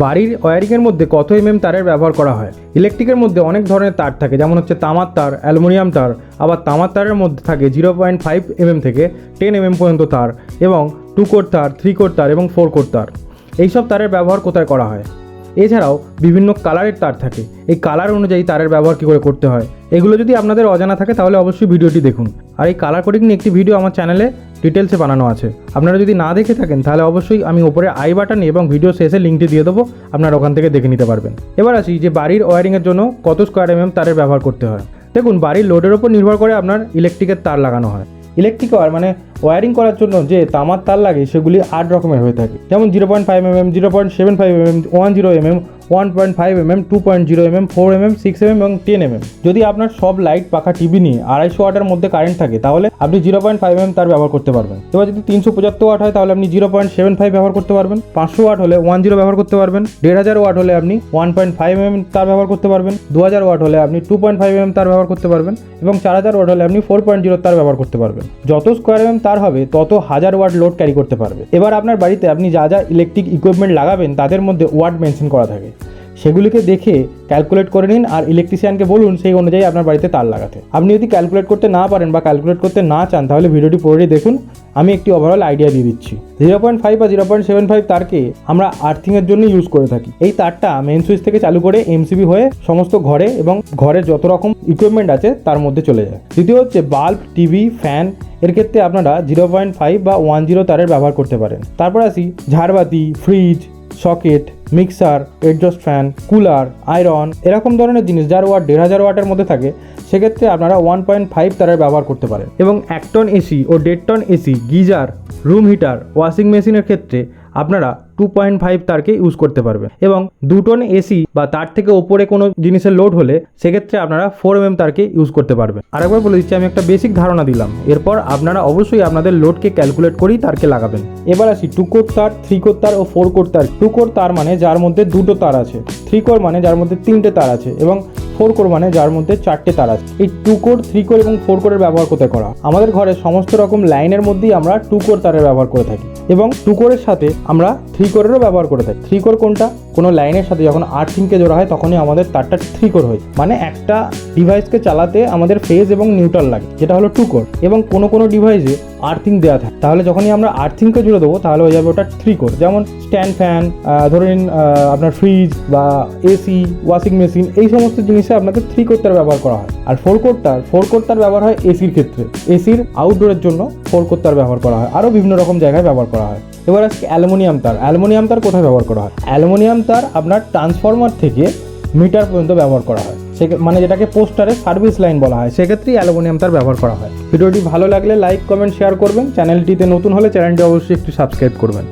বাড়ির ওয়্যারিংয়ের মধ্যে কত তারের ব্যবহার করা হয়। ইলেকট্রিকের মধ্যে অনেক ধরনের তার থাকে, যেমন হচ্ছে তামার তার, অ্যালুমিনিয়াম তার। আবার তামার তারের মধ্যে থাকে 0.5 থেকে 10 পর্যন্ত তার, এবং 2 কোর তার, 3 কোর তার এবং 4 কোর তার। এইসব তারের ব্যবহার কোথায় করা হয়? এছাড়াও বিভিন্ন কালারের তার থাকে, এই কালার অনুযায়ী তারের ব্যবহার কী করে করতে হয়, এগুলো যদি আপনাদের অজানা থাকে তাহলে অবশ্যই ভিডিওটি দেখুন। আর এই কালার কোডিং নিয়ে একটি ভিডিও আমার চ্যানেলে ডিটেলসে বানানো আছে, আপনারা যদি না দেখে থাকেন তাহলে অবশ্যই আমি উপরে আই বাটনে এবং ভিডিও শেষে লিঙ্কটি দিয়ে দেবো, আপনারা ওখান থেকে দেখে নিতে পারবেন। এবার আসি যে বাড়ির ওয়্যারিংয়ের জন্য কত স্কোয়ার তারের ব্যবহার করতে হয়। দেখুন, বাড়ির লোডের ওপর নির্ভর করে আপনার ইলেকট্রিকের তার লাগানো হয়। ইলেকট্রিক ওয়্যার মানে ওয়্যারিং করার জন্য যে তামার তার লাগে সেগুলি 8 রকমের হয়ে থাকে, যেমন 0.5 0.75 10 1.5 2.0 4 6 এবং 10 যদি আপনার সব লাইট পাখা টিভি নিয়ে 250 ওয়াটের মধ্যে কারেন্ট থাকে তাহলে আপনি 0.5 তার ব্যবহার করতে পারবেন। এবার যদি 375 ওয়াট হয় তাহলে আপনি 0.75 ব্যবহার করতে পারবেন। 500 ওয়াট হলে 10 ব্যবহার করতে পারবেন। 1500 ওয়াট হলে আপনি 1.5 তার ব্যবহার করতে পারবেন। 2000 ওয়াট হলে আপনি 2.5 তার ব্যবহার করতে পারবেন এবং 4000 ওয়াট হলে আপনি 4.0 তার ব্যবহার করতে পারবেন। যত স্কোয়ার তার হবে তত 1000 ওয়াট লোড ক্যারি করতে পারবে। এবার আপনার বাড়িতে আপনি যা যা ইলেকট্রিক ইকুইপমেন্ট লাগাবেন তাদের মধ্যে ওয়াট মেনশন করা থাকে, সেগুলিকে দেখে ক্যালকুলেট করে নিন আর ইলেকট্রিশিয়ানকে বলুন সেই অনুযায়ী আপনার বাড়িতে তার লাগাতে। আপনি যদি ক্যালকুলেট করতে না পারেন বা ক্যালকুলেট করতে না চান তাহলে ভিডিওটি পুরোটাই দেখুন, আমি একটি ওভারঅল আইডিয়া দিয়ে দিচ্ছি। 0.5 বা 0.75 তারকে আমরা আর্থিংয়ের জন্য ইউজ করে থাকি। এই তারটা মেন সুইচ থেকে চালু করে এমসিবি হয়ে সমস্ত ঘরে এবং ঘরে যত রকম ইকুইপমেন্ট আছে তার মধ্যে চলে যায়। দ্বিতীয় হচ্ছে বাল্ব, টিভি, ফ্যান, এর ক্ষেত্রে আপনারা 0.5 বা 10 তারের ব্যবহার করতে পারেন। তারপর আসি ঝাড়বাতি, fridge, socket, mixer, adjust fan, cooler, iron, এরকম ধরনের জিনিস যার ওয়াট 1500 ওয়াটের মধ্যে থাকে সেক্ষেত্রে আপনারা 1.5 তারের ব্যবহার করতে পারেন। এবং 1 টন এসি ও 1.5 ton AC, geyser, room heater, washing মেশিনের ক্ষেত্রে আপনারা 2.5 তারকে ইউজ করতে পারবেন। এবং 2 টন এসি বা তার থেকে ওপরে কোনো জিনিসের লোড হলে সেক্ষেত্রে আপনারা 4 তারকে ইউজ করতে পারবেন। আরেকবার বলে দিচ্ছি, আমি একটা বেসিক ধারণা দিলাম, এরপর আপনারা অবশ্যই আপনাদের লোডকে ক্যালকুলেট করেই তারকে লাগাবেন। এবার আসি 2 কোর তার, 3 কোর তার ও 4 কোর তার। 2 কোর তার মানে যার মধ্যে 2টো তার আছে, 3 কোর মানে যার মধ্যে 3টে তার আছে এবং 4 কোর মানে যার মধ্যে 4টে তার আছে। এই 2 কোর, 3 কোর এবং 4 কোরের ব্যবহার কোথায় করা? আমাদের ঘরে সমস্ত রকম লাইনের মধ্যেই আমরা 2 কোর তারের ব্যবহার করে থাকি এবং 2 কোরের সাথে আমরা 3 কোরেরও ব্যবহার করে থাকি। 3 কোর কোনটা? কোনো লাইনের সাথে যখন আর্থিংকে জোড়া হয় তখনই আমাদের তারটা 3 কোর হয়, মানে একটা ডিভাইসকে চালাতে আমাদের ফেজ এবং নিউট্রাল লাগে, যেটা হলো 2 কোর। এবং কোনো ডিভাইসে আর্থিং দেওয়া থাকে, তাহলে যখনই আমরা আর্থিংকে জুড়ে দেবো তাহলে হয়ে যাবে ওটা 3 কোর। যেমন স্ট্যান্ড ফ্যান, ধরে নিন আপনার ফ্রিজ বা এসি, ওয়াশিং মেশিন, এই সমস্ত জিনিসে আপনাদের 3 কোর তার ব্যবহার করা হয়। আর 4 কোর তার ব্যবহার হয় এসির ক্ষেত্রে, এসির আউটডোরের জন্য 4 কোর তার ব্যবহার করা হয়, আরও বিভিন্ন রকম জায়গায় ব্যবহার করা হয়। এবার আজকে অ্যালুমিনিয়াম তার। অ্যালুমিনিয়াম তার কোথায় ব্যবহার করা হয়? অ্যালুমিনিয়াম তার আপনার ট্রান্সফরমার থেকে মিটার পর্যন্ত ব্যবহার করা হয়, মানে যেটাকে পোস্টারে সার্ভিস লাইন বলা হয়, সেক্ষেত্রেই অ্যালুমিনিয়াম তার ব্যবহার করা হয়। ভিডিওটি ভালো লাগলে লাইক, কমেন্ট, শেয়ার করবেন। চ্যানেলটিতে নতুন হলে চ্যানেলটি অবশ্যই একটু সাবস্ক্রাইব করবেন।